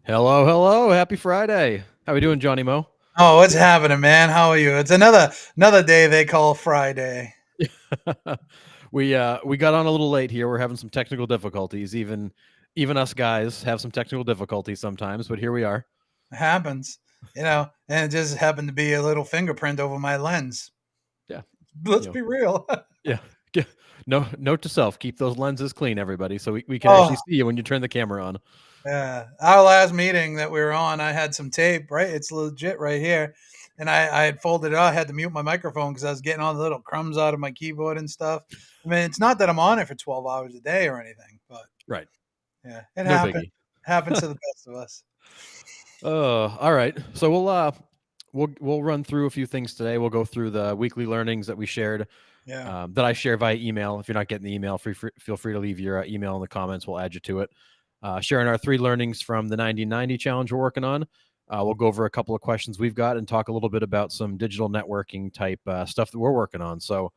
Hello, hello. Happy Friday. How we doing, Johnny Mo? Oh, what's happening, man? How are you? It's another day they call Friday. We got on a little late here. We're having some technical difficulties. Even us guys have some technical difficulties sometimes, but here we are. It happens, and it just happened to be a little fingerprint over my lens. Yeah. Let's You know, be real. yeah. No, note to self, keep those lenses clean, everybody, so we can Oh, actually see you when you turn the camera on. yeah. Our last meeting that we were on, I had some tape, right? It's legit right here. And I had folded it out. I had to mute my microphone because I was getting all the little crumbs out of my keyboard and stuff. I mean, it's not that I'm on it for 12 hours a day or anything, but Right. yeah, it No happened. biggie. Happens to the best of us. All right. So we'll run through a few things today. We'll go through the weekly learnings that we shared, Yeah. that I share via email. If you're not getting the email, feel free to leave your email in the comments. We'll add you to it. Sharing our 3 learnings from the 90/90 challenge we're working on. We'll go over a couple of questions we've got and talk a little bit about some digital networking type stuff that we're working on. So,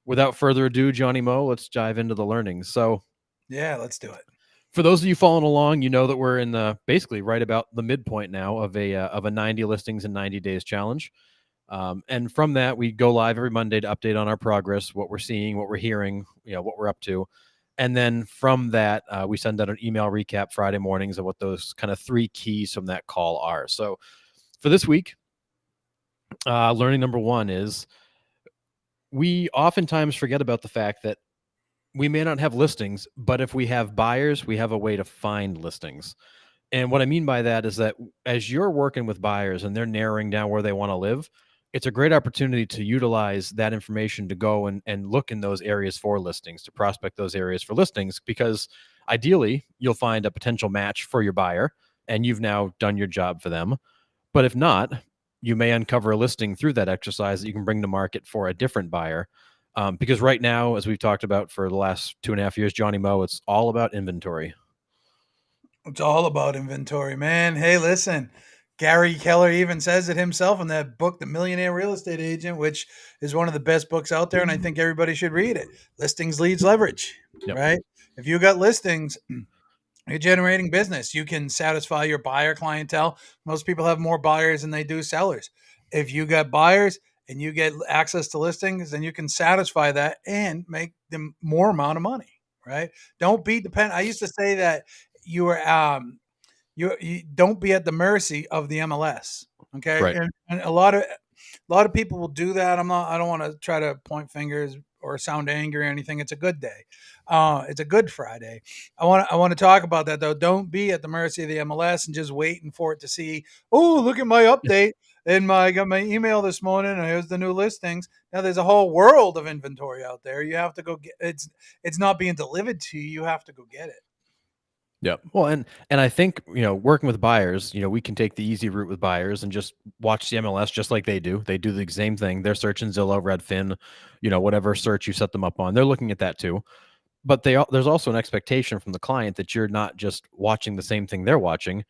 without further ado, Johnny Mo, let's dive into the learnings. So, Yeah, let's do it. for those of you following along, you know that we're in the basically right about the midpoint now of a 90 listings in 90 days challenge. And from that, we go live every Monday to update on our progress, what we're seeing, what we're hearing, what we're up to. And then from that, we send out an email recap Friday mornings of what those kind of 3 keys from that call are. So for this week, learning number 1 is we oftentimes forget about the fact that we may not have listings, but if we have buyers, we have a way to find listings. And what I mean by that is that as you're working with buyers and they're narrowing down where they want to live, it's a great opportunity to utilize that information to go and look in those areas for listings, to prospect those areas for listings, because ideally you'll find a potential match for your buyer and you've now done your job for them. But if not, you may uncover a listing through that exercise that you can bring to market for a different buyer. Because right now, as we've talked about for the last 2.5 years, Johnny Mo, it's all about inventory. It's all about inventory, man. Hey, listen, Gary Keller even says it himself in that book, The Millionaire Real Estate Agent, which is one of the best books out there. And I think everybody should read it. Listings leads leverage, Yep. right? If you got listings, you're generating business. You can satisfy your buyer clientele. Most people have more buyers than they do sellers. If you got buyers and you get access to listings, then you can satisfy that and make them more amount of money, right? Don't be dependent. I used to say that you were you don't be at the mercy of the MLS. Okay, Right. and a lot of people will do that. I don't want to try to point fingers or sound angry or anything. It's a good day. It's a good Friday. I want to talk about that though. Don't be at the mercy of the MLS and just waiting for it to see. Oh, look at my update. And I got my email this morning, and here's the new listings. Now there's a whole world of inventory out there. You have to go get it's not being delivered to you. You have to go get it. Yeah. Well, and I think, working with buyers, we can take the easy route with buyers and just watch the MLS just like they do. They do the same thing. They're searching Zillow, Redfin, whatever search you set them up on. They're looking at that too. But there's also an expectation from the client that you're not just watching the same thing they're watching,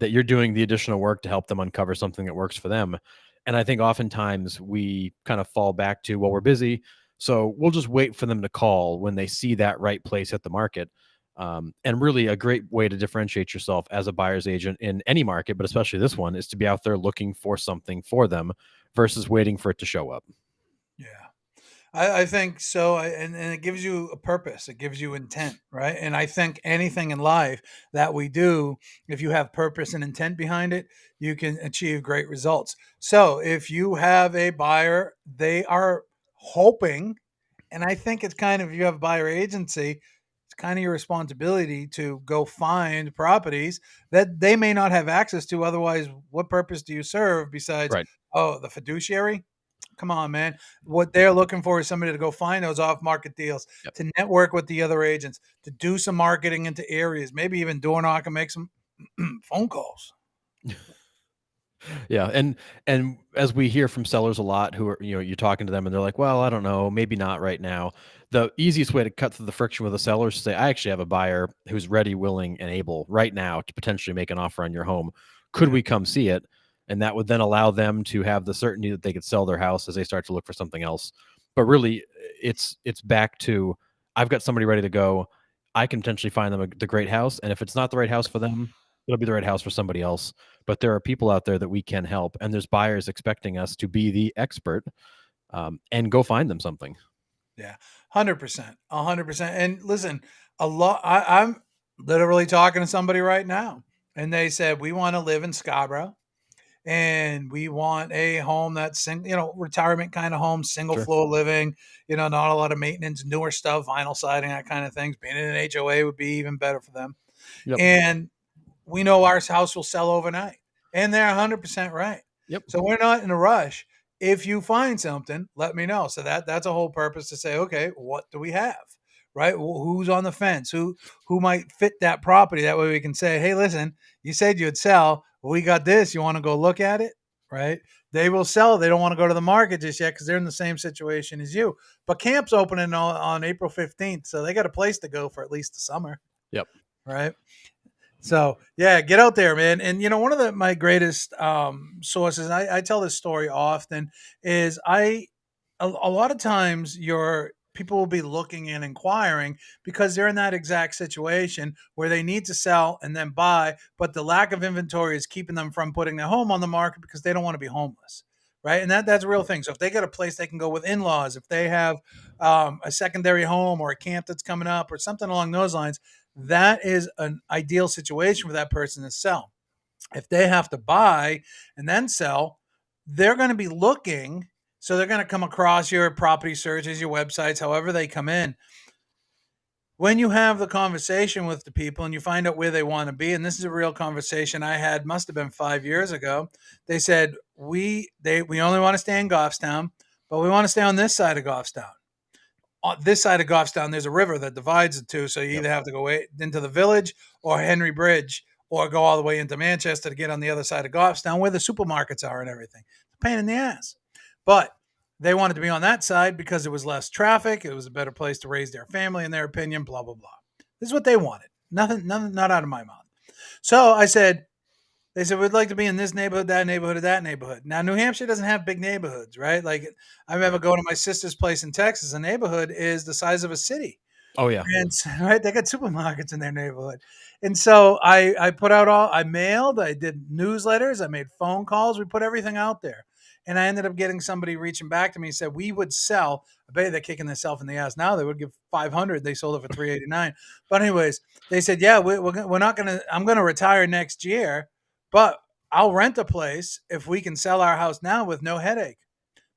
that you're doing the additional work to help them uncover something that works for them. And I think oftentimes we kind of fall back to, well, we're busy, so we'll just wait for them to call when they see that right place at the market. And really, a great way to differentiate yourself as a buyer's agent in any market, but especially this one, is to be out there looking for something for them versus waiting for it to show up. Yeah. I think so. And it gives you a purpose, it gives you intent, right? And I think anything in life that we do, if you have purpose and intent behind it, you can achieve great results. So if you have a buyer, they are hoping, and I think it's kind of, if you have a buyer agency, it's kind of your responsibility to go find properties that they may not have access to. Otherwise, what purpose do you serve besides, Right. oh, the fiduciary? Come on, man. What they're looking for is somebody to go find those off market deals, Yep. to network with the other agents, to do some marketing into areas, maybe even door knock and make some phone calls. Yeah, and as we hear from sellers a lot who are, you're talking to them and they're like, "Well, I don't know, maybe not right now." The easiest way to cut through the friction with a seller is to say, "I actually have a buyer who's ready, willing, and able right now to potentially make an offer on your home. Could Yeah. we come see it?" And that would then allow them to have the certainty that they could sell their house as they start to look for something else. But really, it's back to, I've got somebody ready to go. I can potentially find them the great house, and if it's not the right house for them, it'll be the right house for somebody else. But there are people out there that we can help, and there's buyers expecting us to be the expert, and go find them something. Yeah, 100%, 100%. And listen, I'm literally talking to somebody right now, and they said we want to live in Scarborough, and we want a home that's retirement kind of home, single Sure. floor living, not a lot of maintenance, newer stuff, vinyl siding, that kind of things. Being in an HOA would be even better for them. Yep. And we know our house will sell overnight. And they're 100% right. Yep. So we're not in a rush. If you find something, let me know. So that's a whole purpose to say, okay, what do we have? Right? Who's on the fence? Who might fit that property? That way we can say, hey, listen, you said you'd sell. We got this. You want to go look at it? Right? They will sell. They don't want to go to the market just yet because they're in the same situation as you. But camp's opening on April 15th. So they got a place to go for at least the summer. Yep. Right? So yeah, get out there, man. And one of my greatest sources, and I tell this story often, is a lot of times your people will be looking and inquiring because they're in that exact situation where they need to sell and then buy, but the lack of inventory is keeping them from putting their home on the market because they don't want to be homeless. Right. And that's a real thing. So if they got a place they can go with in-laws, if they have a secondary home or a camp that's coming up or something along those lines, that is an ideal situation for that person to sell. If they have to buy and then sell, they're going to be looking. So they're going to come across your property searches, your websites, however they come in. When you have the conversation with the people and you find out where they want to be, and this is a real conversation I had, must have been 5 years ago. They said, we only want to stay in Goffstown, but we want to stay on this side of Goffstown. On this side of Goffstown, there's a river that divides the two. So you Yep. either have to go into the village or Henry Bridge or go all the way into Manchester to get on the other side of Goffstown where the supermarkets are and everything. It's a pain in the ass. But they wanted to be on that side because it was less traffic. It was a better place to raise their family, in their opinion, blah, blah, blah. This is what they wanted. Nothing, not out of my mouth. So I said, they said, we'd like to be in this neighborhood, that neighborhood, or that neighborhood. Now, New Hampshire doesn't have big neighborhoods, right? Like, I remember going to my sister's place in Texas. A neighborhood is the size of a city. Oh yeah. And right, they got supermarkets in their neighborhood. And so I put out I mailed, I did newsletters, I made phone calls, we put everything out there. And I ended up getting somebody reaching back to me and said, we would sell. I bet they're kicking themselves in the ass now. They would give 500. They sold it for 389. But anyways, they said, yeah, we're not going to, I'm going to retire next year, but I'll rent a place if we can sell our house now with no headache.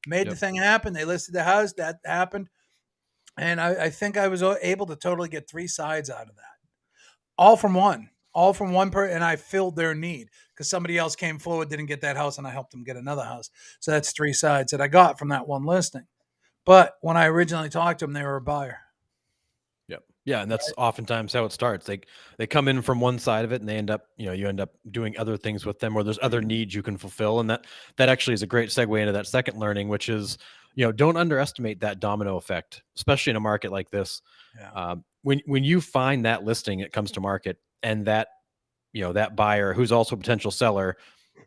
Made the Yep. thing happen. They listed the house. That happened. And I think I was able to totally get three sides out of that. All from one person. And I filled their need because somebody else came forward, didn't get that house, and I helped them get another house. So that's three sides that I got from that one listing. But when I originally talked to them, they were a buyer. Yep. Yeah, and that's oftentimes how it starts. They come in from one side of it, and they end up, you end up doing other things with them, or there's other needs you can fulfill, and that actually is a great segue into that second learning, which is, don't underestimate that domino effect, especially in a market like this. Yeah. When you find that listing, it comes to market, and that buyer who's also a potential seller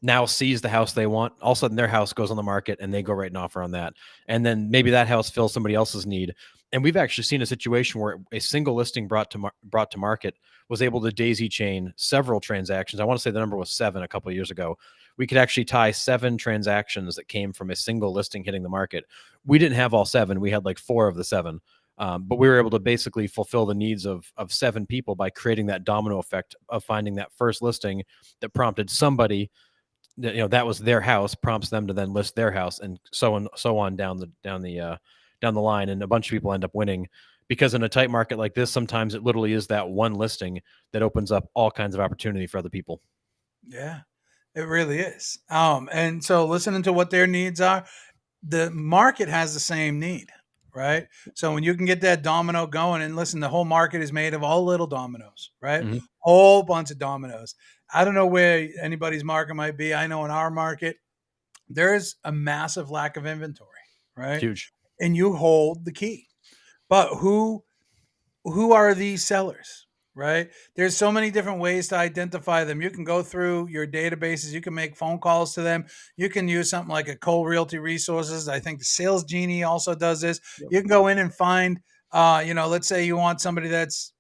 now sees the house they want. All of a sudden, their house goes on the market, and they go write an offer on that. And then maybe that house fills somebody else's need. And we've actually seen a situation where a single listing brought to market was able to daisy chain several transactions. I want to say the number was 7 a couple of years ago. We could actually tie 7 transactions that came from a single listing hitting the market. We didn't have all 7. We had like 4 of the 7. But we were able to basically fulfill the needs of 7 people by creating that domino effect of finding that first listing that prompted somebody that, that was their house, prompts them to then list their house, and so on down the line, and a bunch of people end up winning, because in a tight market like this, sometimes it literally is that one listing that opens up all kinds of opportunity for other people. Yeah, it really is. And so listening to what their needs are, the market has the same need, right? So when you can get that domino going, and listen, the whole market is made of all little dominoes, right? Mhm. Whole bunch of dominoes. I don't know where anybody's market might be. I know in our market, there is a massive lack of inventory, It's right? huge. And you hold the key. But who are these sellers, right? There's so many different ways to identify them. You can go through your databases, you can make phone calls to them, you can use something like a Cole Realty Resources. I think the Sales Genie also does this. Yep. You can go in and find let's say you want somebody that's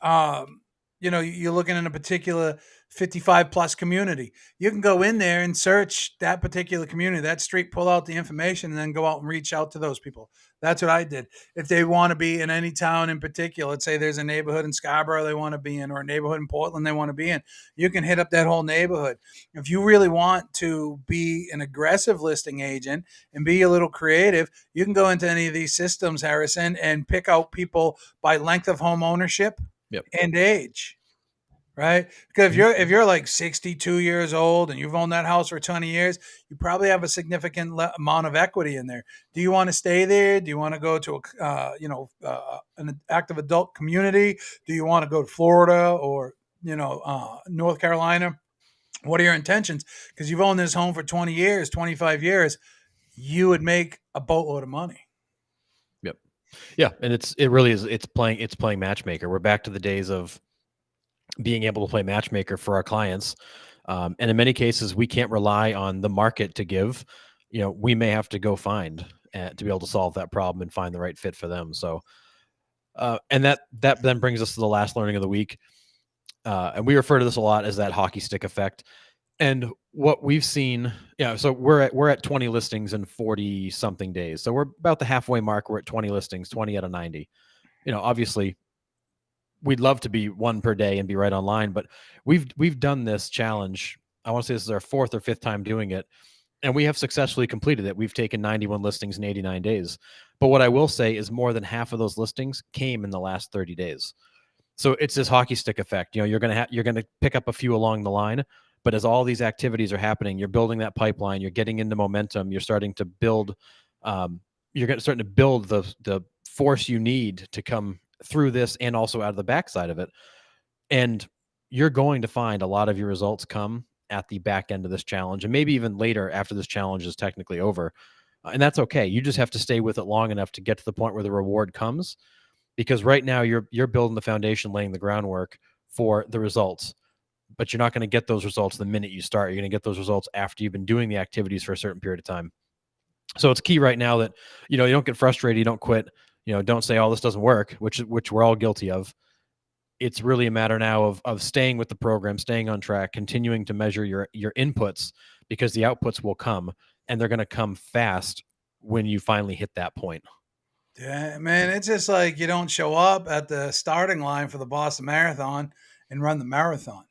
you're looking in a particular 55 plus community. You can go in there and search that particular community, that street, pull out the information, and then go out and reach out to those people. That's what I did. If they want to be in any town in particular, let's say there's a neighborhood in Scarborough they want to be in, or a neighborhood in Portland they want to be in, you can hit up that whole neighborhood. If you really want to be an aggressive listing agent and be a little creative, you can go into any of these systems, Harrison, and pick out people by length of home ownership Yep. and age, right? Because if you're like 62 years old and you've owned that house for 20 years, you probably have a significant amount of equity in there. Do you want to stay there? Do you want to go to an active adult community? Do you want to go to Florida or North Carolina? What are your intentions? Because you've owned this home for 20 years, 25 years, you would make a boatload of money. Yep. Yeah, and it really is. It's playing matchmaker. We're back to the days of being able to play matchmaker for our clients. And in many cases, we can't rely on the market to give. We may have to go find to be able to solve that problem and find the right fit for them. So, and that then brings us to the last learning of the week. And we refer to this a lot as that hockey stick effect. And what we've seen, so we're at 20 listings in 40 something days. So we're about the halfway mark. We're at 20 listings, 20 out of 90. Obviously we'd love to be one per day and be right online, but we've done this challenge. I want to say this is our fourth or fifth time doing it, and we have successfully completed it. We've taken 91 listings in 89 days. But what I will say is more than half of those listings came in the last 30 days. So it's this hockey stick effect. You're going to pick up a few along the line, but as all these activities are happening, you're building that pipeline, you're getting into momentum, you're starting to build starting to build the force you need to come through this and also out of the backside of it. And you're going to find a lot of your results come at the back end of this challenge, and maybe even later after this challenge is technically over. And that's okay. You just have to stay with it long enough to get to the point where the reward comes, because right now you're building the foundation, laying the groundwork for the results. But you're not going to get those results the minute you start. You're going to get those results after you've been doing the activities for a certain period of time. So it's key right now that you don't get frustrated, you don't quit, don't say, "Oh, this doesn't work," which we're all guilty of. It's really a matter now of staying with the program, staying on track, continuing to measure your inputs, because the outputs will come, and they're going to come fast when you finally hit that point. Yeah, man, it's just like you don't show up at the starting line for the Boston Marathon and run the marathon,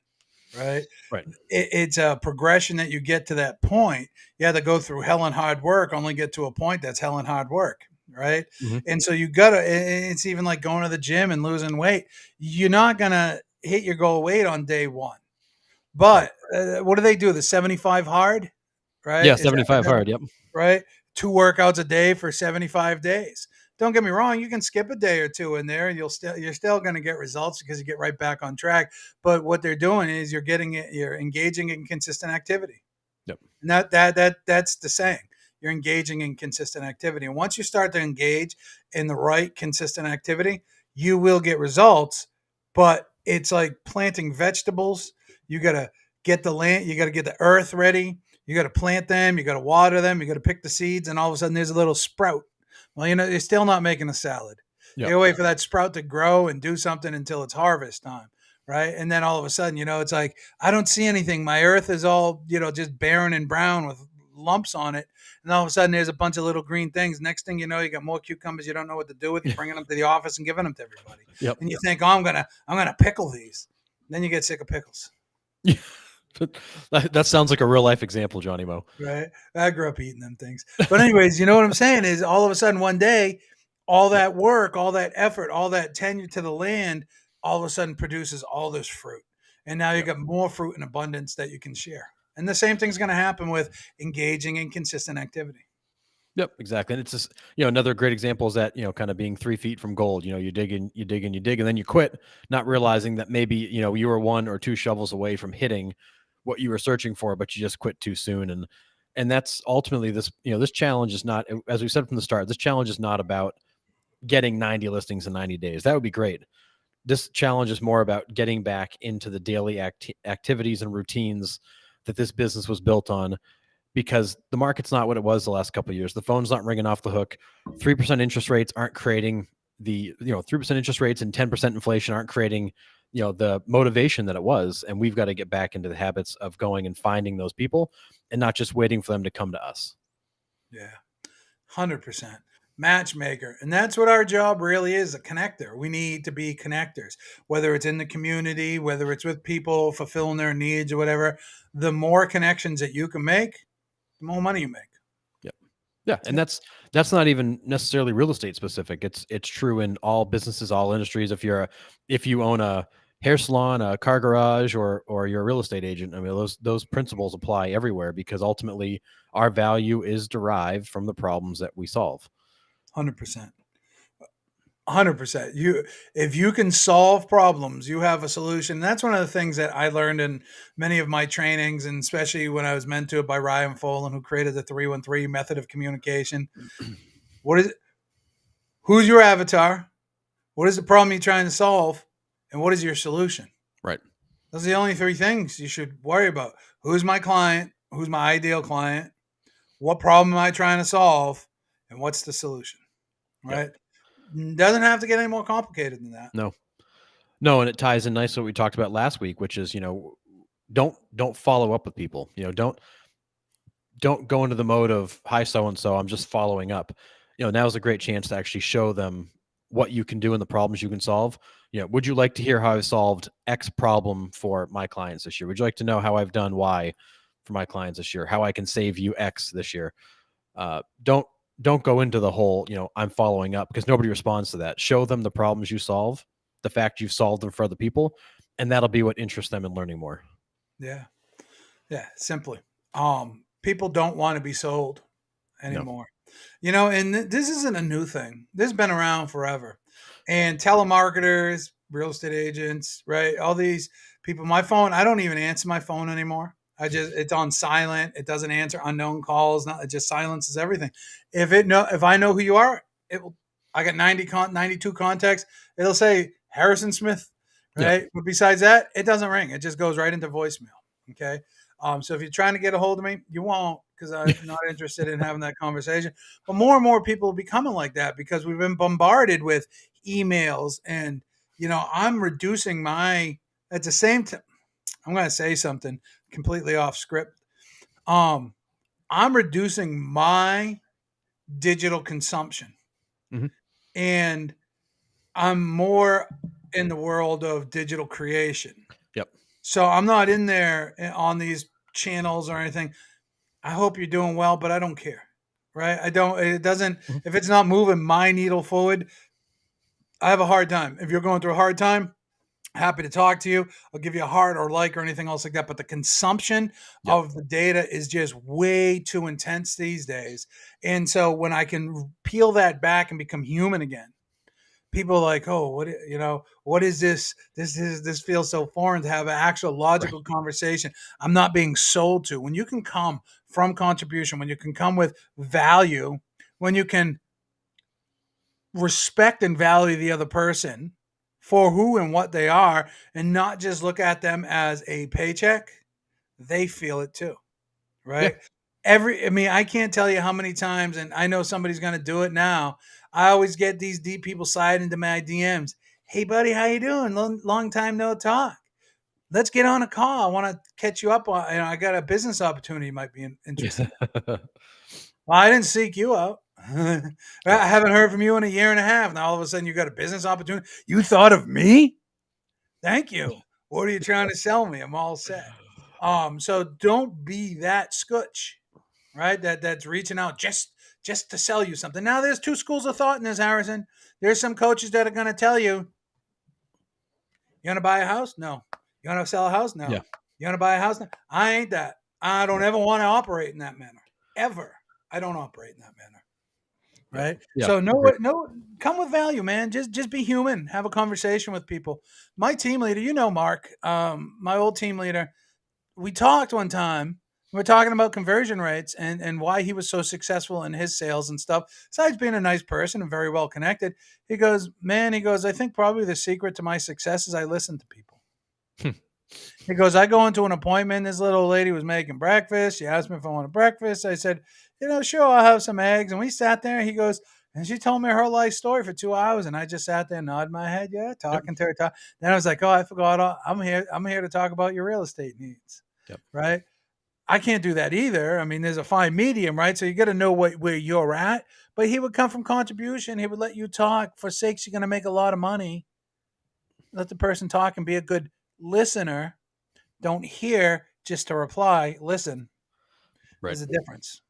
right? Right. It's a progression that you get to that point. You have to go through hell and hard work, only get to a point that's hell and hard work, right? Mm-hmm. And so you gotta. It's even like going to the gym and losing weight. You're not gonna hit your goal weight on day one. But what do they do? The 75 hard, right? Yeah, Is 75 hard. Yep. right? 2 workouts a day for 75 days. Don't get me wrong, you can skip a day or two in there and you're still going to get results because you get right back on track. But what they're doing is you're engaging in consistent activity. Yep. And that's the saying. You're engaging in consistent activity. And once you start to engage in the right consistent activity, you will get results. But it's like planting vegetables. You got to get the land, you got to get the earth ready. You got to plant them, you got to water them, you got to pick the seeds, and all of a sudden there's a little sprout. Well, you're still not making a salad. Yep. You wait for that sprout to grow and do something until it's harvest time, right? And then all of a sudden, it's like, I don't see anything. My earth is all, just barren and brown with lumps on it. And all of a sudden there's a bunch of little green things. Next thing you know, you got more cucumbers you don't know what to do with. You're bringing them to the office and giving them to everybody. Yep. And you think, oh, I'm gonna pickle these. And then you get sick of pickles. That sounds like a real life example, Johnny Mo. Right. I grew up eating them things. But anyways, you know what I'm saying is all of a sudden one day, all that work, all that effort, all that tenure to the land, all of a sudden produces all this fruit. And now you got more fruit in abundance that you can share. And the same thing's going to happen with engaging in consistent activity. Yep, exactly. And it's just, another great example is that, kind of being 3 feet from gold. You dig and you dig and you dig, and then you quit, not realizing that maybe, you were one or two shovels away from hitting what you were searching for, but you just quit too soon. And that's ultimately this challenge is not, as we said from the start, this challenge is not about getting 90 listings in 90 days. That would be great. This challenge is more about getting back into the daily activities and routines that this business was built on, because the market's not what it was the last couple of years. The phone's not ringing off the hook. 3% interest rates aren't creating 3% interest rates and 10% inflation aren't creating, the motivation that it was. And we've got to get back into the habits of going and finding those people and not just waiting for them to come to us. Yeah. 100%. Matchmaker. And that's what our job really is, a connector. We need to be connectors, whether it's in the community, whether it's with people fulfilling their needs or whatever. The more connections that you can make, the more money you make. Yep. Yeah. And that's not even necessarily real estate specific. It's true in all businesses, all industries. If you own a hair salon, a car garage, or you're a real estate agent, I mean, those principles apply everywhere, because ultimately our value is derived from the problems that we solve. 100%. 100%. If you can solve problems, you have a solution. That's one of the things that I learned in many of my trainings, and especially when I was mentored by Ryan Folan, who created the 313 method of communication. What is it? Who's your avatar? What is the problem you're trying to solve? And what is your solution? Right. Those are the only three things you should worry about. Who's my client? Who's my ideal client? What problem am I trying to solve? And what's the solution? Right? Yep. Doesn't have to get any more complicated than that. No, and it ties in nicely what we talked about last week, which is, don't follow up with people. Don't go into the mode of, hi, so-and-so, I'm just following up. Now's a great chance to actually show them what you can do and the problems you can solve. Would you like to hear how I've solved X problem for my clients this year? Would you like to know how I've done Y for my clients this year? How I can save you X this year? Don't go into the whole, I'm following up, because nobody responds to that. Show them the problems you solve, the fact you've solved them for other people, and that'll be what interests them in learning more. Yeah. Yeah. Simply. People don't want to be sold anymore. No. And this isn't a new thing. This has been around forever. And telemarketers, real estate agents, right? All these people, my phone, I don't even answer my phone anymore. It's on silent. It doesn't answer unknown calls. It just silences everything. If I know who you are, I got 92 contacts. It'll say Harrison Smith, right? But besides that, it doesn't ring. It just goes right into voicemail. Okay. So if you're trying to get a hold of me, you won't, because I'm not interested in having that conversation. But more and more people are becoming like that, because we've been bombarded with emails, and I'm reducing at the same time. I'm going to say something completely off script. I'm reducing my digital consumption, and I'm more in the world of digital creation. Yep. So I'm not in there on these channels or anything. I hope you're doing well, but I don't care. Right? If it's not moving my needle forward, I have a hard time. If you're going through a hard time, happy to talk to you. I'll give you a heart or like or anything else like that. But the consumption of the data is just way too intense these days. And so when I can peel that back and become human again, people are like, oh, what is this? This feels so foreign to have an actual logical conversation. I'm not being sold to. When you can come from contribution, when you can come with value, when you can respect and value the other person for who and what they are, and not just look at them as a paycheck, they feel it too, right? Yeah. I can't tell you how many times, and I know somebody's going to do it now. I always get these deep people slide into my DMs. Hey, buddy, how you doing? Long time no talk. Let's get on a call. I want to catch you up on. I got a business opportunity you might be interested in. Well, I didn't seek you out. I haven't heard from you in a year and a half. Now all of a sudden you got a business opportunity. You thought of me? Thank you. What are you trying to sell me? I'm all set. So don't be that scutch, right? That's reaching out just to sell you something. Now there's two schools of thought in this, Harrison. There's some coaches that are going to tell you want to buy a house? No. You want to sell a house? No. Yeah. You want to buy a house? No. I ain't that. I don't ever want to operate in that manner. Ever. I don't operate in that manner. Yep. right? Yeah. So Agreed. come with value, man. Just be human. Have a conversation with people. My team leader, Mark, my old team leader, we talked one time. We're talking about conversion rates and why he was so successful in his sales and stuff. Besides being a nice person and very well connected, he goes, man, he goes, I think probably the secret to my success is I listen to people. He goes, I go into an appointment. This little lady was making breakfast. She asked me if I wanted breakfast. I said, sure, I'll have some eggs. And we sat there. He goes, and she told me her life story for 2 hours. And I just sat there, nodded my head, yeah, Yep. talking to her. Then I was like, oh, I forgot. I'm here. I'm here to talk about your real estate needs. Yep. Right. I can't do that either. I mean, there's a fine medium, right? So you got to know where you're at. But he would come from contribution. He would let you talk. For sakes, you're going to make a lot of money. Let the person talk and be a good listener. Don't hear just to reply. Listen. Right. There's a difference.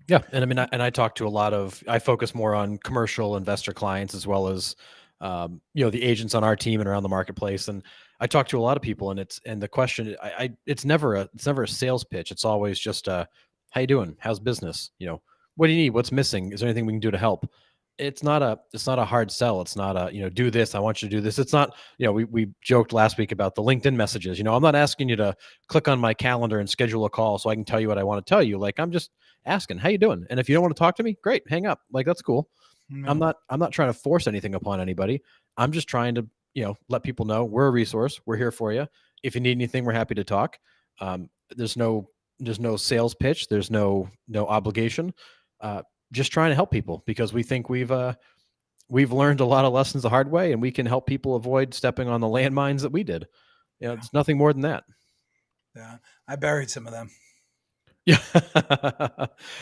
Yeah, and I mean, I talk to a lot of. I focus more on commercial investor clients as well as, the agents on our team and around the marketplace. And I talk to a lot of people, and the question, it's never a sales pitch. It's always just how you doing? How's business? What do you need? What's missing? Is there anything we can do to help? It's not a hard sell. It's not a do this. I want you to do this. It's not we joked last week about the LinkedIn messages. I'm not asking you to click on my calendar and schedule a call so I can tell you what I want to tell you. Like I'm just asking how you doing, and if you don't want to talk to me, great, hang up. Like that's cool. i'm No. not i'm not trying to force anything upon anybody. I'm just trying to let people know we're a resource. We're here for you. If you need anything, we're happy to talk. There's no sales pitch. There's no obligation. Just trying to help people because we think we've learned a lot of lessons the hard way, and we can help people avoid stepping on the landmines that we did. It's nothing more than that. Yeah. I buried some of them. Yeah.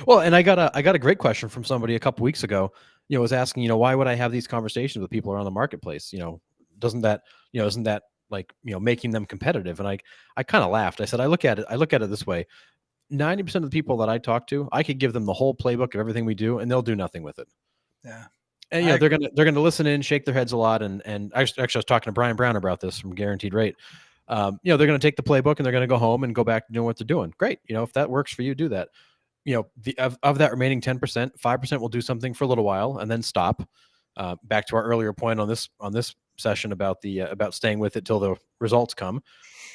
Well, and I got a great question from somebody a couple weeks ago. Was asking, why would I have these conversations with people around the marketplace? Doesn't that, isn't that like, making them competitive? And I kind of laughed. I said, I look at it this way. 90% of the people that I talk to, I could give them the whole playbook of everything we do, and they'll do nothing with it. Yeah. And they're gonna listen in, shake their heads a lot, and actually I was talking to Brian Brown about this from Guaranteed Rate. They're going to take the playbook and they're going to go home and go back to doing what they're doing. Great. If that works for you, do that. Of that remaining 10%, 5% will do something for a little while and then stop. Back to our earlier point on this session about about staying with it till the results come.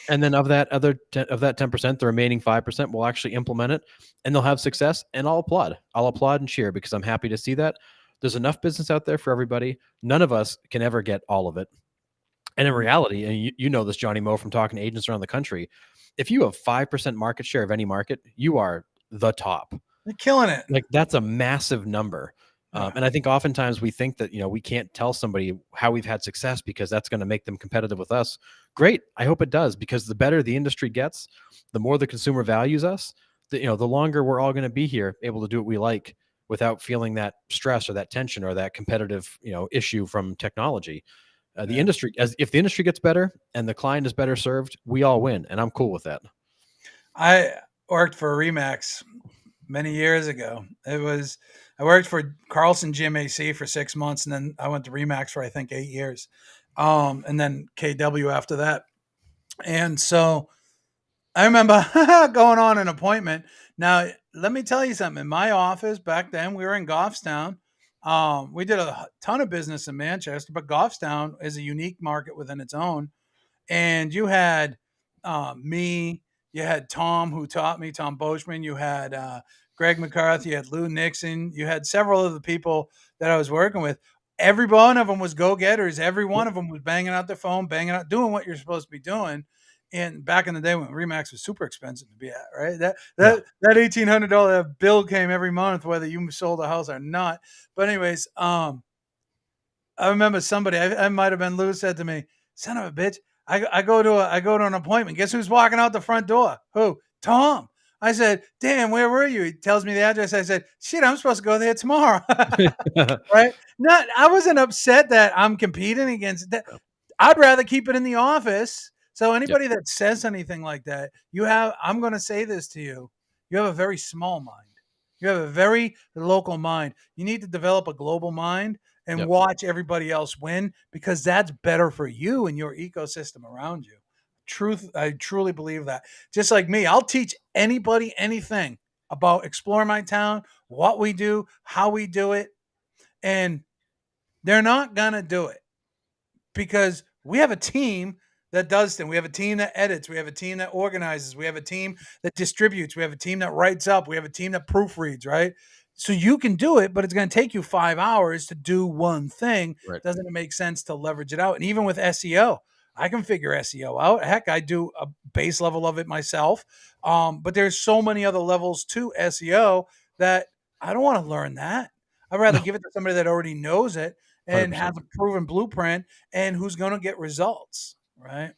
And then of that 10%, the remaining 5% will actually implement it and they'll have success. And I'll applaud. I'll applaud and cheer because I'm happy to see that. There's enough business out there for everybody. None of us can ever get all of it. And in reality, and you know this, Johnny Moe, from talking to agents around the country, if you have 5% market share of any market, you are the top. You're killing it. Like that's a massive number. And I think oftentimes we think that, we can't tell somebody how we've had success because that's going to make them competitive with us. Great. I hope it does, because the better the industry gets, the more the consumer values us, the longer we're all going to be here able to do what we like without feeling that stress or that tension or that competitive, issue from technology. The industry, if the industry gets better and the client is better served, we all win, and I'm cool with that. I worked for Remax many years ago. I worked for Carlson GMAC for 6 months, and then I went to Remax for I think 8 years, and then KW after that. And so I remember going on an appointment. Now, let me tell you something. In my office back then, we were in Goffstown. We did a ton of business in Manchester, but Goffstown is a unique market within its own. And you had me, you had Tom, who taught me, Tom Boschman, you had Greg McCarthy, you had Lou Nixon, you had several of the people that I was working with. Every one of them was go-getters. Every one of them was banging out their phone, banging out, doing what you're supposed to be doing. And back in the day when Remax was super expensive to be at, right? That $1,800 bill came every month, whether you sold a house or not. But anyways, I remember somebody, I might have been Lou, said to me, "Son of a bitch, I go to an appointment. Guess who's walking out the front door? Who? Tom." I said, "Damn, where were you?" He tells me the address. I said, "Shit, I'm supposed to go there tomorrow." Right? I wasn't upset that I'm competing against that. I'd rather keep it in the office. So anybody that says anything like that, I'm going to say this to you. You have a very small mind. You have a very local mind. You need to develop a global mind and watch everybody else win, because that's better for you and your ecosystem around you. I truly believe that. Just like me, I'll teach anybody anything about Explore My Town, what we do, how we do it, and they're not going to do it because we have a team that does things. We have a team that edits. We have a team that organizes. We have a team that distributes. We have a team that writes up. We have a team that proofreads, right? So you can do it, but it's going to take you 5 hours to do one thing. Right. Doesn't it make sense to leverage it out? And even with SEO, I can figure SEO out. Heck, I do a base level of it myself. But there's so many other levels to SEO that I don't want to learn that. I'd rather No, give it to somebody that already knows it and 100%. has a proven blueprint and who's going to get results, right?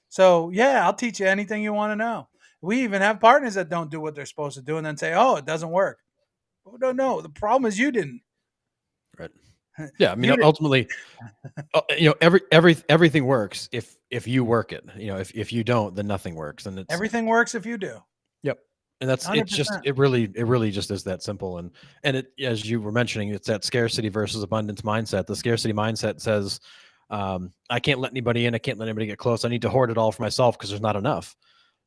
So, yeah, I'll teach you anything you want to know. We even have partners that don't do what they're supposed to do and then say, "Oh, it doesn't work." Oh, no. The problem is you didn't. Right. Yeah. I mean, You didn't. ultimately, everything works if you work it. If you don't, then nothing works. And it's Everything works if you do. yep. And it's just 100%. it really just is that simple. And it, as you were mentioning, it's that scarcity versus abundance mindset. The scarcity mindset says, I can't let anybody in. I can't let anybody get close. I need to hoard it all for myself because there's not enough.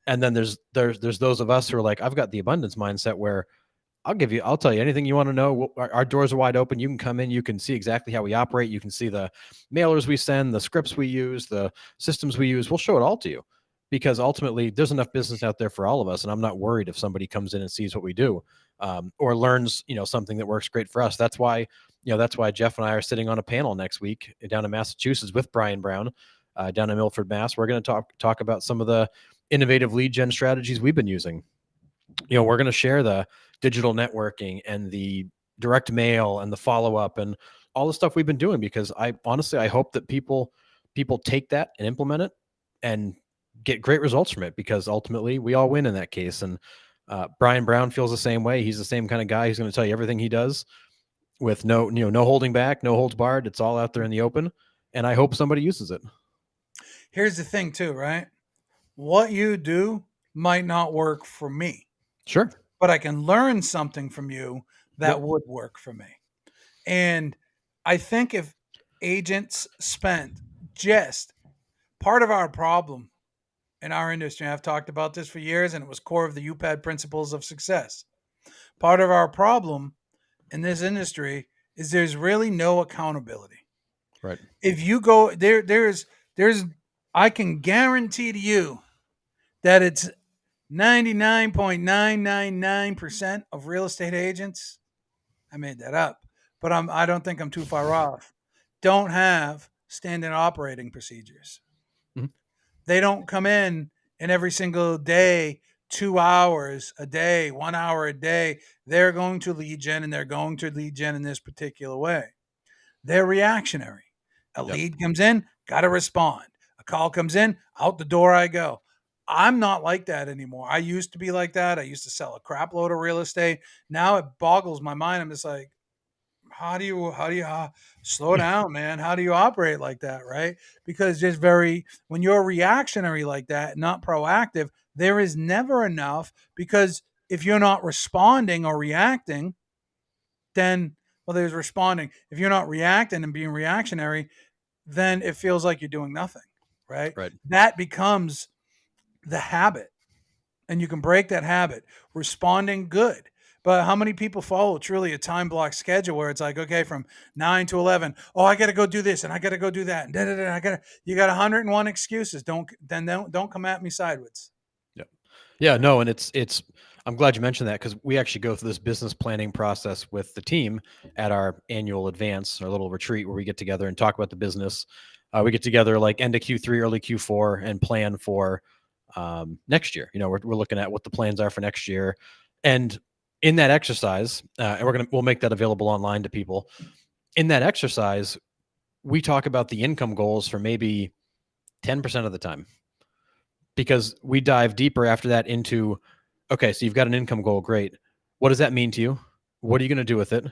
And then there's those of us who are like, I've got the abundance mindset where I'll tell you anything you want to know. Our doors are wide open. You can come in. You can see exactly how we operate. You can see the mailers we send, the scripts we use, the systems we use. We'll show it all to you because ultimately there's enough business out there for all of us. And I'm not worried if somebody comes in and sees what we do, or learns, something that works great for us. That's why Jeff and I are sitting on a panel next week down in Massachusetts with Brian Brown, down in Milford, Mass. We're going to talk about some of the innovative lead gen strategies we've been using. We're going to share the digital networking and the direct mail and the follow-up and all the stuff we've been doing, because I hope that people take that and implement it and get great results from it, because ultimately we all win in that case. And Brian Brown feels the same way. He's the same kind of guy. He's going to tell you everything he does with no holding back, no holds barred. It's all out there in the open. And I hope somebody uses it. Here's the thing, too, right? What you do might not work for me, Sure. but I can learn something from you that Yep. would work for me. And I think if agents spent just part of our problem in our industry, I've talked about this for years, and it was core of the UPAD principles of success. Part of our problem in this industry is there's really no accountability. Right. If you go there's I can guarantee to you that it's 99.999% of real estate agents, I made that up, but I don't think I'm too far off, don't have standard operating procedures. Mhm. They don't come in and every single day, 2 hours a day, 1 hour a day, they're going to lead gen and they're going to lead gen in this particular way. They're reactionary. A Yep. lead comes in, got to respond. A call comes in, out the door I go. I'm not like that anymore. I used to be like that. I used to sell a crap load of real estate. Now it boggles my mind. I'm just like, how do you slow down, man? How do you operate like that, right? Because when you're reactionary like that, not proactive, there is never enough, because if you're not responding or reacting, then there's responding. If you're not reacting and being reactionary, then it feels like you're doing nothing, right? Right. That becomes the habit, and you can break that habit. Responding good. But how many people follow truly a time block schedule where it's like, okay, from 9 to 11, oh, I got to go do this and I got to go do that. And you got 101 excuses. Don't come at me sideways. Yeah. Yeah, no, and it's I'm glad you mentioned that, because we actually go through this business planning process with the team at our annual advance, our little retreat where we get together and talk about the business. We get together like end of Q3, early Q4, and plan for next year. We're looking at what the plans are for next year, and in that exercise, and we'll make that available online to people. In that exercise, we talk about the income goals for maybe 10% of the time, because we dive deeper after that into, okay, so you've got an income goal. Great. What does that mean to you? What are you going to do with it?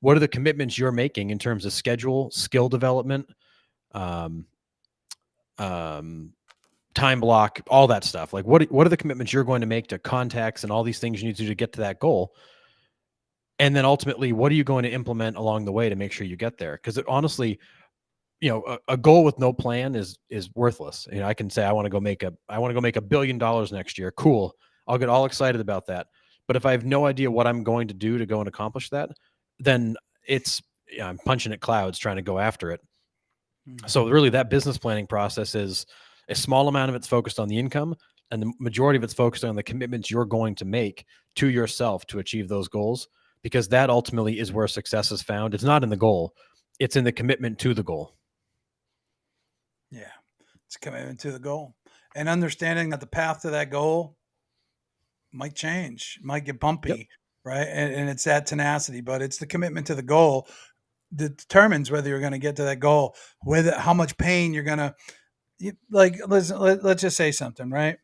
What are the commitments you're making in terms of schedule, skill development, um, time block, all that stuff? Like what are the commitments you're going to make to contacts and all these things you need to do to get to that goal? And then ultimately, what are you going to implement along the way to make sure you get there? Because honestly, a goal with no plan is worthless. I can say I want to go make $1 billion next year. Cool. I'll get all excited about that. But if I have no idea what I'm going to do to go and accomplish that, then I'm punching at clouds trying to go after it. So really that business planning process is a small amount of it's focused on the income, and the majority of it's focused on the commitments you're going to make to yourself to achieve those goals, because that ultimately is where success is found. It's not in the goal, it's in the commitment to the goal. Yeah. It's a commitment to the goal and understanding that the path to that goal might change, might get bumpy, Yep. right? And it's that tenacity, but it's the commitment to the goal that determines whether you're going to get to that goal, whether how much pain you're going to like. Listen, let's just say something, right?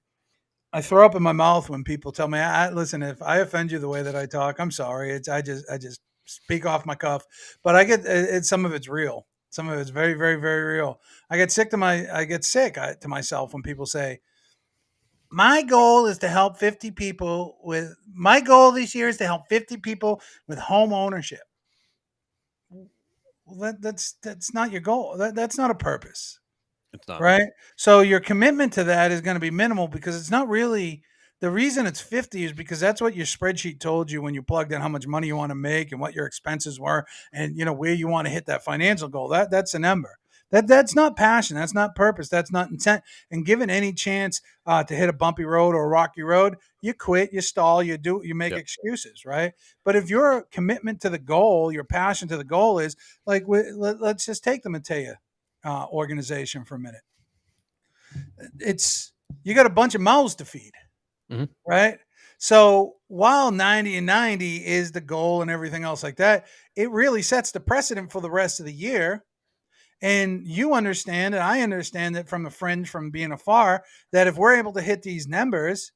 I throw up in my mouth when people tell me, listen, if I offend you the way that I talk, I'm sorry. I just speak off my cuff, but I get it's some of it's real. Some of it's very, very, very real. I get sick to myself when people say, my goal is to help 50 people with my goal this year is to help 50 people with home ownership. Well, that's not your goal. That's not a purpose, It's not. right? So your commitment to that is going to be minimal because it's not really the reason it's 50 is because that's what your spreadsheet told you when you plugged in how much money you want to make and what your expenses were and where you want to hit that financial goal. That's a number. That's not passion. That's not purpose. That's not intent. And given any chance to hit a bumpy road or a rocky road, you quit, you stall, you make Yep. excuses, right? But if your commitment to the goal, your passion to the goal is like, let's just take the Matea organization for a minute. It's you got a bunch of mouths to feed, Mhm. right? So while 90 and 90 is the goal and everything else like that, it really sets the precedent for the rest of the year. And you understand, and I understand it from the fringe from being afar, that if we're able to hit these numbers,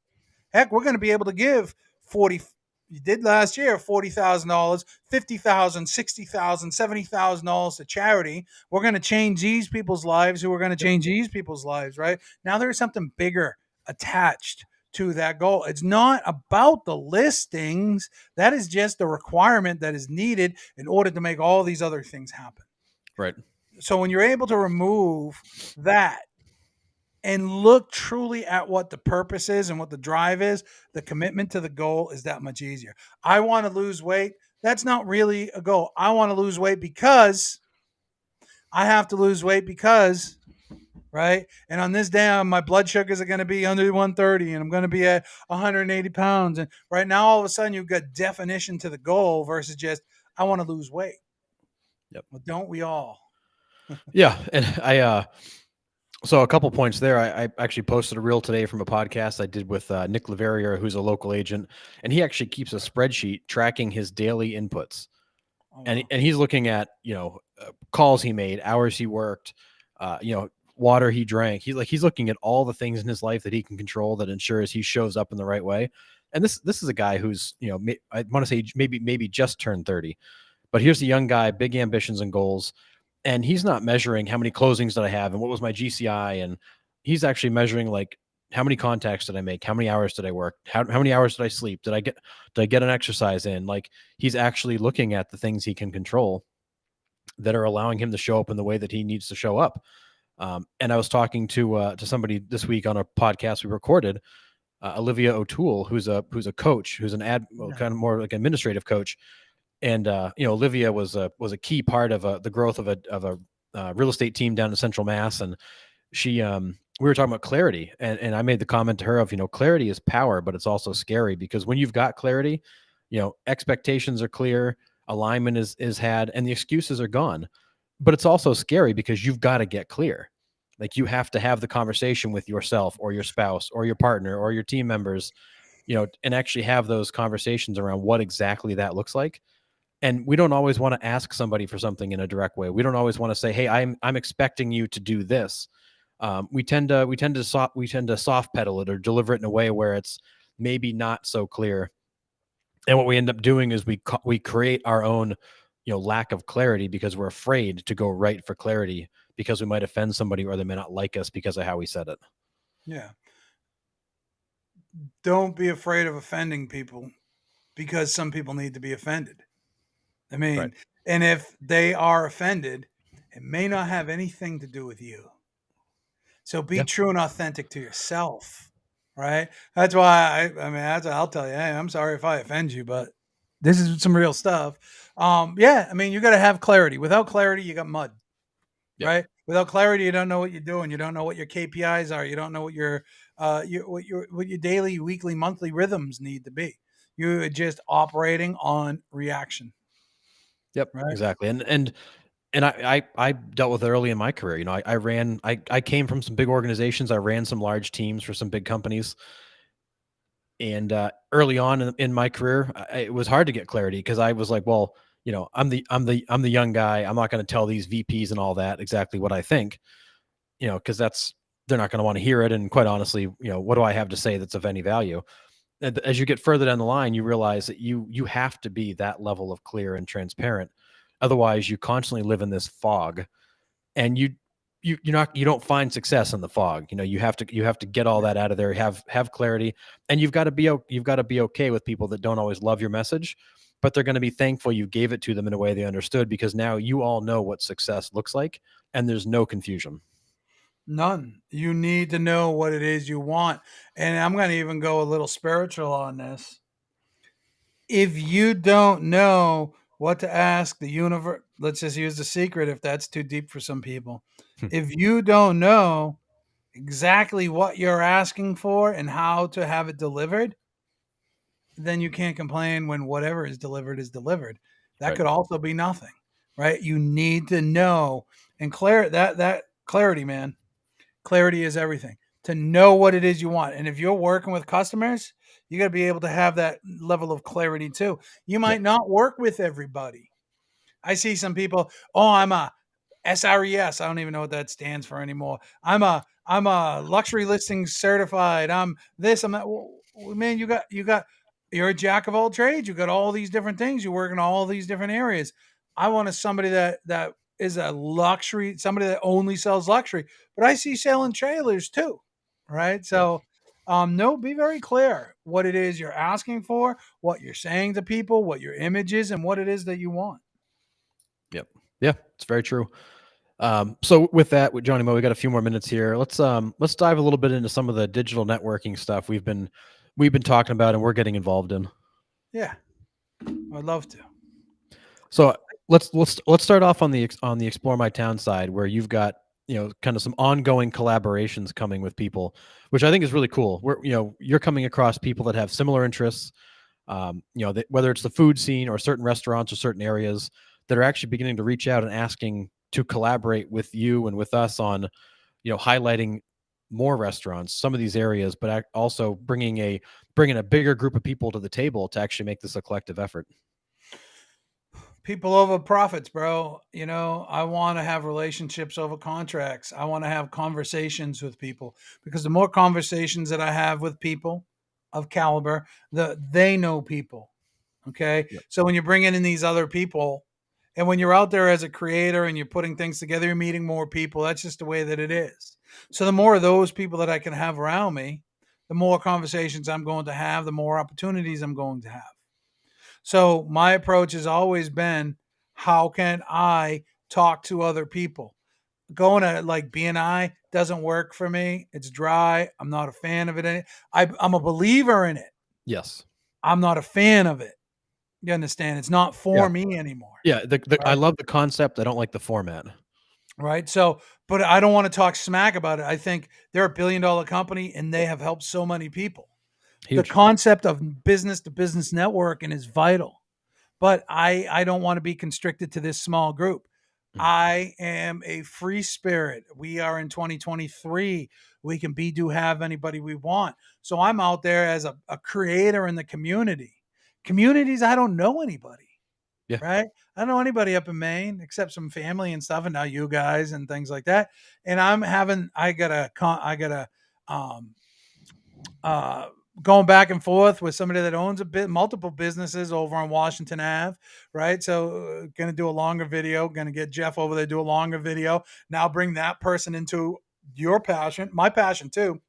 heck, we're going to be able to give 40. You did last year $40,000, $50,000, $60,000, $70,000 to charity. We're going to change these people's lives who are going to change these people's lives, right? Now there's something bigger attached to that goal. It's not about the listings. That is just a requirement that is needed in order to make all these other things happen. Right. So when you're able to remove that and look truly at what the purpose is and what the drive is, the commitment to the goal is that much easier. I want to lose weight. That's not really a goal. I want to lose weight because I have to lose weight because, right? And on this day, my blood sugars are going to be under 130 and I'm going to be at 180 pounds. And right now, all of a sudden, you've got definition to the goal versus just, I want to lose weight. Yep. Well, don't we all? Yeah. And so a couple points there. I actually posted a reel today from a podcast I did with Nick Laverier, who's a local agent, and he actually keeps a spreadsheet tracking his daily inputs. Oh, And wow. and he's looking at calls he made, hours he worked, water he drank. He's looking at all the things in his life that he can control that ensures he shows up in the right way. And this is a guy who's I want to say maybe just turned 30, but here's a young guy, big ambitions and goals, and he's not measuring how many closings did I have and what was my GCI, and he's actually measuring like how many contacts did I make, how many hours did I work, how many hours did I sleep, did I get an exercise in. Like he's actually looking at the things he can control that are allowing him to show up in the way that he needs to show up. And I was talking to somebody this week on a podcast we recorded, Olivia O'Toole, who's a coach, who's kind of more like administrative coach, and Olivia was a key part of the growth of a real estate team down in Central Mass, and she we were talking about clarity, and I made the comment to her of clarity is power, but it's also scary because when you've got clarity, expectations are clear, alignment is had, and the excuses are gone. But it's also scary because you've got to get clear. Like you have to have the conversation with yourself or your spouse or your partner or your team members, and actually have those conversations around what exactly that looks like. And we don't always want to ask somebody for something in a direct way. We don't always want to say, "Hey, I'm expecting you to do this." We tend to soft pedal it or deliver it in a way where it's maybe not so clear. And what we end up doing is we create our own lack of clarity because we're afraid to go right for clarity because we might offend somebody or they may not like us because of how we said it. Yeah. Don't be afraid of offending people because some people need to be offended. I Right. mean, and if they are offended, it may not have anything to do with you. So be Yeah. true and authentic to yourself, right? That's why I mean, I'll tell you, hey, I'm sorry if I offend you, but this is some real stuff. Yeah, I mean, you got to have clarity. Without clarity, you got mud, Yep. right? Without clarity, you don't know what you're doing. You don't know what your KPIs are. You don't know what your daily, weekly, monthly rhythms need to be. You're just operating on reaction, Yep. right? Exactly. And I dealt with it early in my career. You know, I came from some big organizations. I ran some large teams for some big companies. And early on in my career, it was hard to get clarity because I was like, well, you know, I'm the young guy. I'm not going to tell these VPs and all that exactly what I think, you know, because they're not going to want to hear it. And quite honestly, you know, what do I have to say that's of any value? And as you get further down the line, you realize that you have to be that level of clear and transparent. Otherwise, you constantly live in this fog, and you don't find success in the fog. You know, you have to get all that out of there, have clarity, and you've got to be okay with people that don't always love your message, but they're going to be thankful you gave it to them in a way they understood, because now you all know what success looks like, and there's no confusion. None. You need to know what it is you want. And I'm going to even go a little spiritual on this. If you don't know what to ask the universe, let's just use the secret if that's too deep for some people. If you don't know exactly what you're asking for and how to have it delivered, then you can't complain when whatever is delivered is delivered. That Right. could also be nothing, right? You need to know and that clarity, man. Clarity is everything. To know what it is you want. And if you're working with customers, you got to be able to have that level of clarity too. You Yep. might not work with everybody. I see some people, oh, I'm a SRES. I don't even know what that stands for anymore. I'm a luxury listing certified. I'm this. I'm that. Well, man, you're a jack of all trades. You got all these different things. You work in all these different areas. I want somebody that is a luxury, somebody that only sells luxury. But I see selling trailers too, right? Yep. So, no, be very clear what it is you're asking for, what you're saying to people, what your image is, and what it is that you want. Yep. Yeah, it's very true. So with that, with Johnny Mo, we got a few more minutes here. Let's dive a little bit into some of the digital networking stuff we've been talking about and we're getting involved in. Yeah, I'd love to. So let's start off on the Explore My Town side, where you've got, you know, kind of some ongoing collaborations coming with people, which I think is really cool. Where, you know, you're coming across people that have similar interests, you know, whether it's the food scene or certain restaurants or certain areas that are actually beginning to reach out and asking to collaborate with you and with us on, you know, highlighting more restaurants, some of these areas, but also bringing a bigger group of people to the table to actually make this a collective effort. People over profits, bro. You know, I want to have relationships over contracts. I want to have conversations with people because the more conversations that I have with people of caliber, they know people. Okay. Yep. So when you're bringing in these other people and when you're out there as a creator and you're putting things together, you're meeting more people. That's just the way that it is. So the more of those people that I can have around me, the more conversations I'm going to have, the more opportunities I'm going to have. So my approach has always been, how can I talk to other people? Going to like BNI doesn't work for me. It's dry. I'm not a fan of it. I'm a believer in it. Yes. I'm not a fan of it. You understand? It's not Yeah. for me anymore. Yeah. I Right. love the concept. I don't like the format. Right. So, but I don't want to talk smack about it. I think they're a $1 billion company and they have helped so many people. The Huge. concept of business to business networking is vital. But I don't want to be constricted to this small group. Mhm. I am a free spirit. We are in 2023. We can be, do, have anybody we want. So I'm out there as a creator in the community. Communities, I don't know anybody, Yeah. right? I don't know anybody up in Maine except some family and stuff, and now you guys and things like that. And I got a, um, uh, going back and forth with somebody that owns multiple businesses over on Washington Ave, right? So, going to do a longer video. Going to get Jeff over there do a longer video. Now bring that person into your passion, my passion too.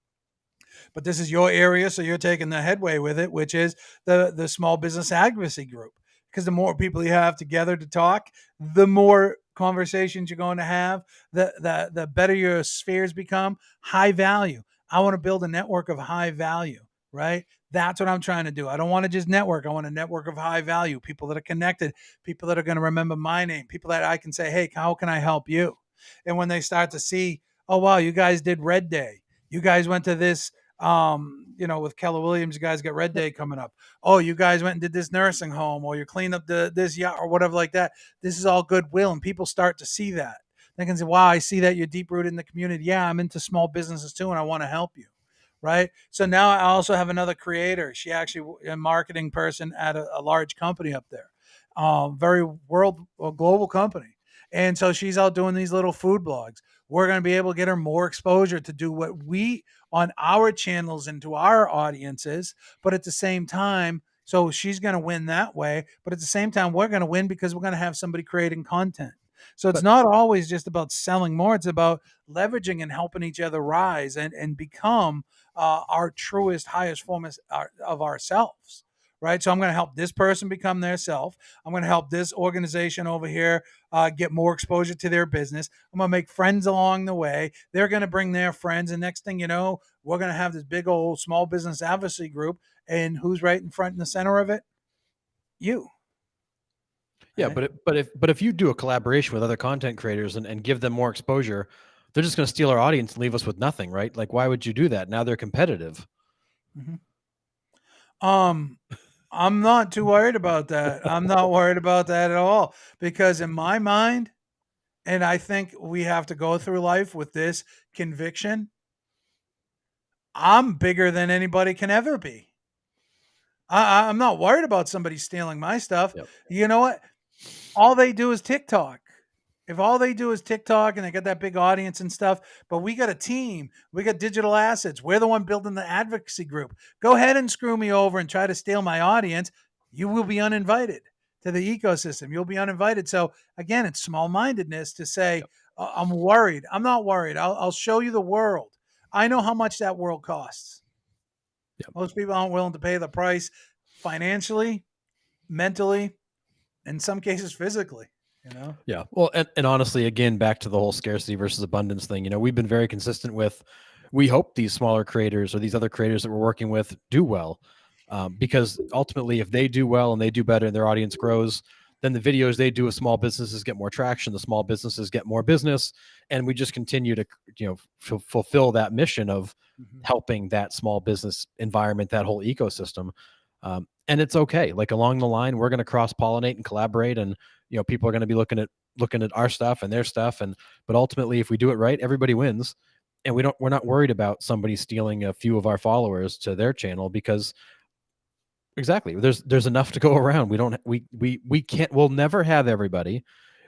But this is your area, so you're taking the headway with it, which is the small business advocacy group. Because the more people you have together to talk, the more conversations you're going to have, the better your spheres become. High value. I want to build a network of high value, right? That's what I'm trying to do. I don't want to just network. I want a network of high value, people that are connected, people that are going to remember my name, people that I can say, hey, how can I help you? And when they start to see, oh, wow, you guys did Red Day. You guys went to this, with Keller Williams, you guys got Red Day coming up. Oh, you guys went and did this nursing home, or you cleaned up this yacht or whatever like that. This is all goodwill. And people start to see that. They can say, wow, I see that you're deep rooted in the community. Yeah, I'm into small businesses too, and I want to help you. Right. So now I also have another creator. She actually a marketing person at a large company up there, very global company. And so she's out doing these little food blogs. We're going to be able to get her more exposure to do what we on our channels and to our audiences. But at the same time, so she's going to win that way. But at the same time, we're going to win because we're going to have somebody creating content. So it's But not always just about selling more. It's about leveraging and helping each other rise and become our truest, highest form of ourselves. Right. So I'm going to help this person become their self. I'm going to help this organization over here get more exposure to their business. I'm going to make friends along the way. They're going to bring their friends. And next thing you know, we're going to have this big old small business advocacy group. And who's right in front and the center of it? You. yeah, Right? but if you do a collaboration with other content creators and give them more exposure, they're just going to steal our audience and leave us with nothing, right? Like, why would you do that? Now they're competitive. Mm-hmm. I'm not too worried about that. I'm not worried about that at all because in my mind, and I think we have to go through life with this conviction, I'm bigger than anybody can ever be. I'm not worried about somebody stealing my stuff. Yep. You know what? All they do is TikTok. If all they do is TikTok and they got that big audience and stuff, but we got a team, we got digital assets. We're the one building the advocacy group. Go ahead and screw me over and try to steal my audience. You will be uninvited to the ecosystem. You'll be uninvited. So again, it's small mindedness to say, Yep. I'm worried. I'm not worried. I'll show you the world. I know how much that world costs. Yep. Most people aren't willing to pay the price financially, mentally, in some cases physically. Yeah. Well, and honestly, again, back to the whole scarcity versus abundance thing, we've been very consistent with, we hope these smaller creators or these other creators that we're working with do well. Because ultimately, if they do well and they do better and their audience grows, then the videos they do with small businesses get more traction. The small businesses get more business, and we just continue to, fulfill that mission of helping that small business environment, that whole ecosystem. And it's okay. Like along the line, we're going to cross pollinate and collaborate, and people are going to be looking at our stuff and their stuff, but ultimately, if we do it right, everybody wins. And we're not worried about somebody stealing a few of our followers to their channel because exactly there's enough to go around. We'll never have everybody.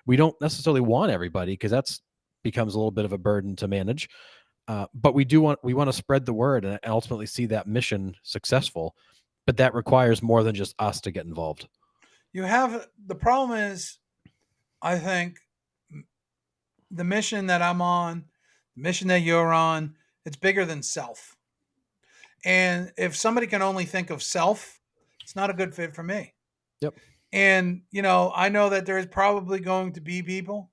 We don't necessarily want everybody because that's becomes a little bit of a burden to manage. But we want to spread the word and ultimately see that mission successful. But that requires more than just us to get involved. The problem is, I think the mission that I'm on, the mission that you're on, it's bigger than self. And if somebody can only think of self, it's not a good fit for me. Yep. And, I know that there is probably going to be people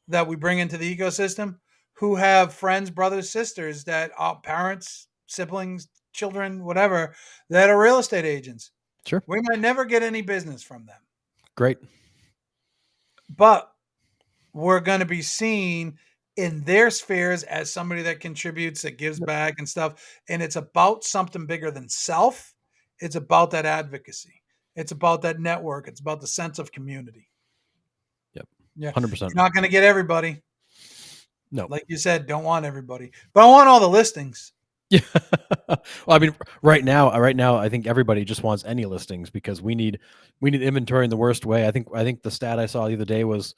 that we bring into the ecosystem who have friends, brothers, sisters that are parents, siblings, children, whatever, that are real estate agents. Sure. We might never get any business from them. Great. But we're going to be seen in their spheres as somebody that contributes, that gives back and stuff. And it's about something bigger than self. It's about that advocacy. It's about that network. It's about the sense of community. Yep. Yeah. 100%. You're not going to get everybody. No. Like you said, don't want everybody. But I want all the listings. Yeah. Well, I mean, right now, I think everybody just wants any listings because we need inventory in the worst way. I think the stat I saw the other day was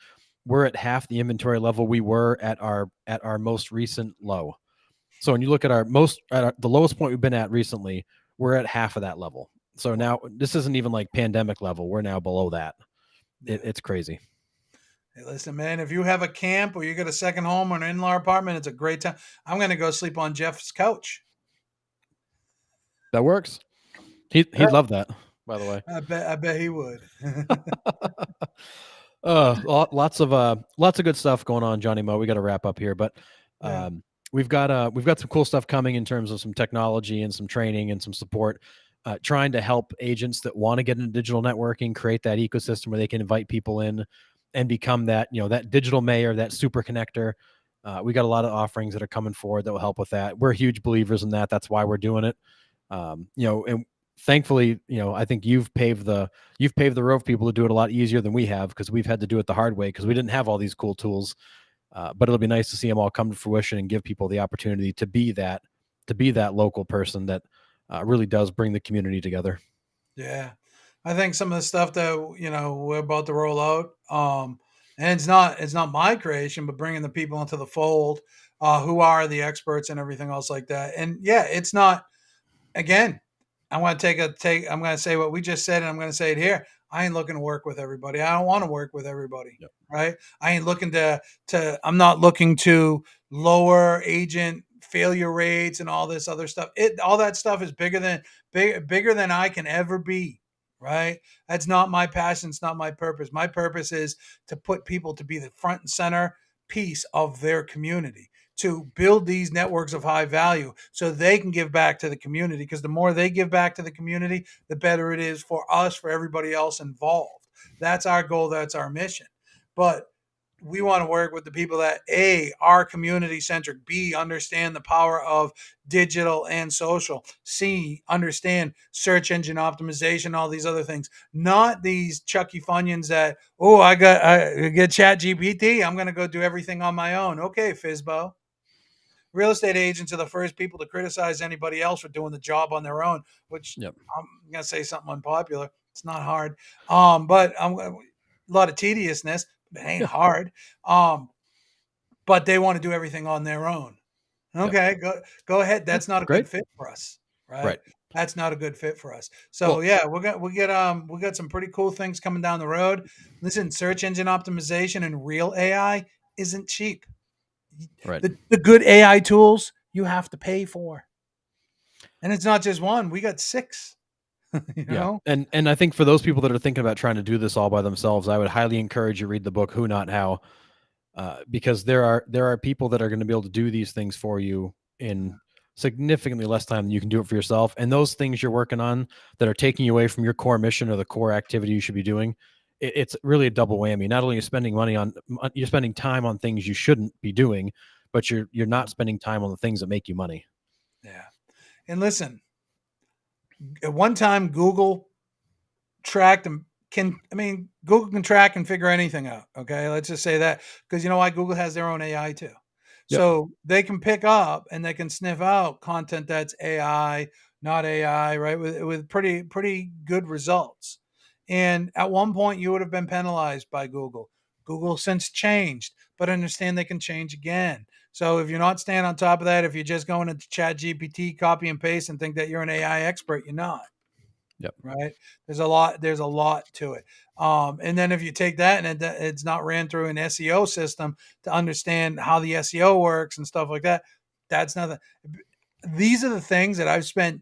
we're at half the inventory level we were at our most recent low. So when you look at the lowest point we've been at recently, we're at half of that level. So now this isn't even like pandemic level. We're now below that. It's crazy. Hey, listen, man, if you have a camp or you got a second home or an in-law apartment, it's a great time. I'm going to go sleep on Jeff's couch. That works. He'd love that, by the way. I bet he would. Lots of good stuff going on, Johnny Mo. We got to wrap up here, but Yeah. we've got some cool stuff coming in terms of some technology and some training and some support, trying to help agents that want to get into digital networking create that ecosystem where they can invite people in and become that, that digital mayor, that super connector. We got a lot of offerings that are coming forward that will help with that. We're huge believers in that. That's why we're doing it. And thankfully, I think you've paved the road for people to do it a lot easier than we have, because we've had to do it the hard way because we didn't have all these cool tools. But it'll be nice to see them all come to fruition and give people the opportunity to be that local person that really does bring the community together. Yeah. I think some of the stuff that we're about to roll out, and it's not my creation, but bringing the people into the fold, who are the experts and everything else like that. And yeah, it's not. Again, I'm going to I'm going to say what we just said, and I'm going to say it here. I ain't looking to work with everybody. I don't want to work with everybody. Yep. Right? I ain't looking I'm not looking to lower agent failure rates and all this other stuff. All that stuff is bigger than I can ever be. Right? That's not my passion. It's not my purpose. My purpose is to put people to be the front and center piece of their community, to build these networks of high value so they can give back to the community, because the more they give back to the community, the better it is for us, for everybody else involved. That's our goal. That's our mission. But we want to work with the people that A, are community centric, B, understand the power of digital and social, C, understand search engine optimization, all these other things, not these Chucky Funyuns that, I get Chat GPT, I'm going to go do everything on my own. Okay, Fizbo. Real estate agents are the first people to criticize anybody else for doing the job on their own, which, Yep. I'm going to say something unpopular. It's not hard. But a lot of tediousness, but it ain't hard. But they want to do everything on their own. Okay, go ahead. That's not a Great. good fit for us, right? Right. That's not a good fit for us. So yeah, we got some pretty cool things coming down the road. Listen, search engine optimization and real AI isn't cheap. Right. The good AI tools you have to pay for, and it's not just one. We got 6. You know? And I think for those people that are thinking about trying to do this all by themselves, I would highly encourage you read the book Who Not How, because there are people that are going to be able to do these things for you in significantly less time than you can do it for yourself. And those things you're working on that are taking you away from your core mission or the core activity you should be doing, it's really a double whammy. Not only are you spending you're spending time on things you shouldn't be doing, but you're not spending time on the things that make you money. Yeah. And listen, at one time Google tracked and Google can track and figure anything out. Okay. Let's just say that, because you know why? Google has their own AI too. Yep. So they can pick up and they can sniff out content that's AI, not AI, right? With pretty good results. And at one point you would have been penalized by Google. Google since changed, but understand they can change again. So if you're not staying on top of that, if you're just going into Chat GPT, copy and paste, and think that you're an AI expert, you're not. Yep. Right. There's a lot to it. And then if you take that and it's not ran through an SEO system to understand how the SEO works and stuff like that, that's nothing. These are the things that I've spent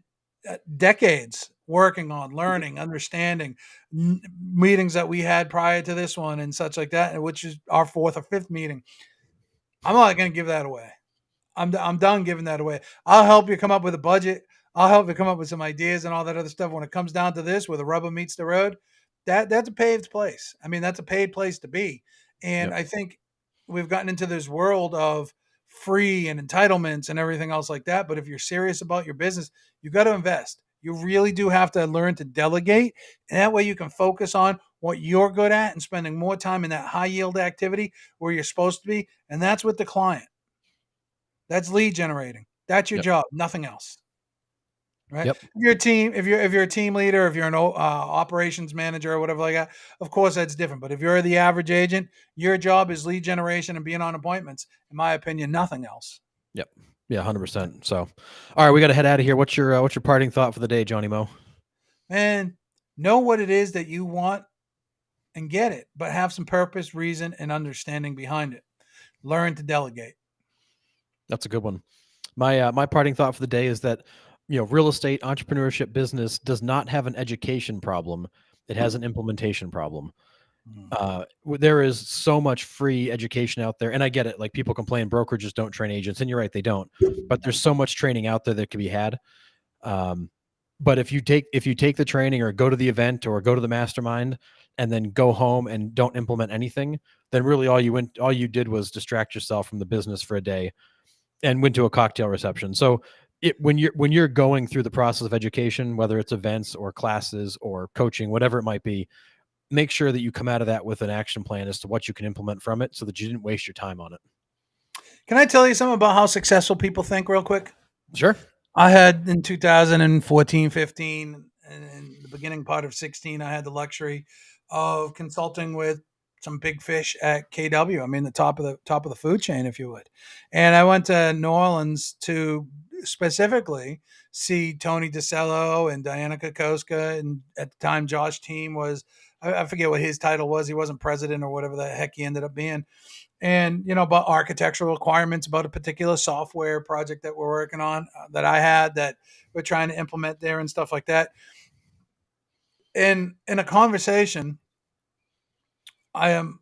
decades working on, learning, understanding, meetings that we had prior to this one and such like that, which is our 4th or 5th meeting. I'm not going to give that away. I'm done giving that away. I'll help you come up with a budget. I'll help you come up with some ideas and all that other stuff. When it comes down to this, where the rubber meets the road, that's a paved place. I mean, that's a paid place to be. And I think we've gotten into this world of free and entitlements and everything else like that. But if you're serious about your business, you got to invest. You really do have to learn to delegate. And that way you can focus on what you're good at and spending more time in that high yield activity where you're supposed to be. And that's with the client. That's lead generating. That's your job, nothing else. Right? Yep. If you're a team leader, if you're an operations manager or whatever like that, of course that's different. But if you're the average agent, your job is lead generation and being on appointments. In my opinion, nothing else. Yep. Yeah, 100%. So, all right, we got to head out of here. What's your parting thought for the day, Johnny Mo? Man, know what it is that you want and get it, but have some purpose, reason, and understanding behind it. Learn to delegate. That's a good one. My parting thought for the day is that, real estate, entrepreneurship, business does not have an education problem. It has an implementation problem. There is so much free education out there, and I get it. Like, people complain brokerages don't train agents, and you're right, they don't. But there's so much training out there that can be had. But if you take the training or go to the event or go to the mastermind and then go home and don't implement anything, then really all you did was distract yourself from the business for a day and went to a cocktail reception. So when you're going through the process of education, whether it's events or classes or coaching, whatever it might be, make sure that you come out of that with an action plan as to what you can implement from it so that you didn't waste your time on it. Can I tell you something about how successful people think real quick? Sure. I had in 2014, 15, and in the beginning part of 16, I had the luxury of consulting with some big fish at KW. I mean, the top of the food chain, if you would. And I went to New Orleans to specifically see Tony DeCello and Diana Kokoska, and at the time, Josh Team was, I forget what his title was. He wasn't president or whatever the heck he ended up being. And about architectural requirements about a particular software project that we're working on, that I had, that we're trying to implement there and stuff like that. And in a conversation, I am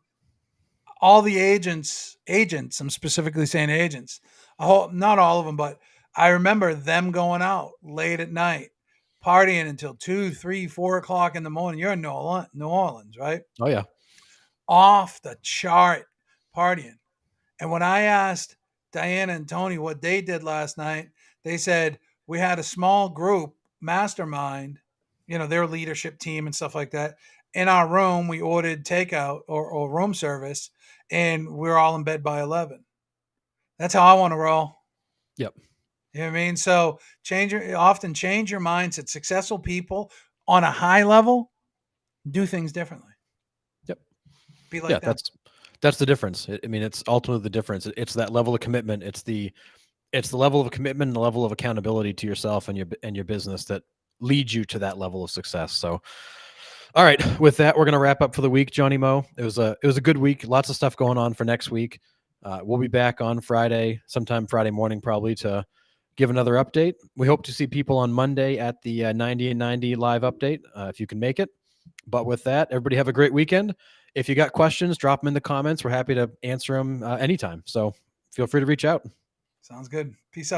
all the agents. I'm specifically saying agents. Not all of them, but I remember them going out late at night, partying until 2, 3, 4 o'clock in the morning. You're in New Orleans, right? Oh yeah. Off the chart partying. And when I asked Diana and Tony what they did last night, they said, we had a small group mastermind, their leadership team and stuff like that. In our room, we ordered takeout or room service, and we were all in bed by 11. That's how I want to roll. Yep. You know what I mean? So often change your mindset. Successful people on a high level do things differently. Yep. Be like that. That's the difference. I mean, it's ultimately the difference. It's that level of commitment. It's the level of commitment and the level of accountability to yourself and your business that leads you to that level of success. So, all right, with that, we're going to wrap up for the week, Johnny Mo. It was a good week. Lots of stuff going on for next week. We'll be back on Friday, sometime Friday morning, probably, to give another update. We hope to see people on Monday at the 90 and 90 live update, if you can make it. But with that, everybody have a great weekend. If you got questions, drop them in the comments. We're happy to answer them anytime. So feel free to reach out. Sounds good. Peace out.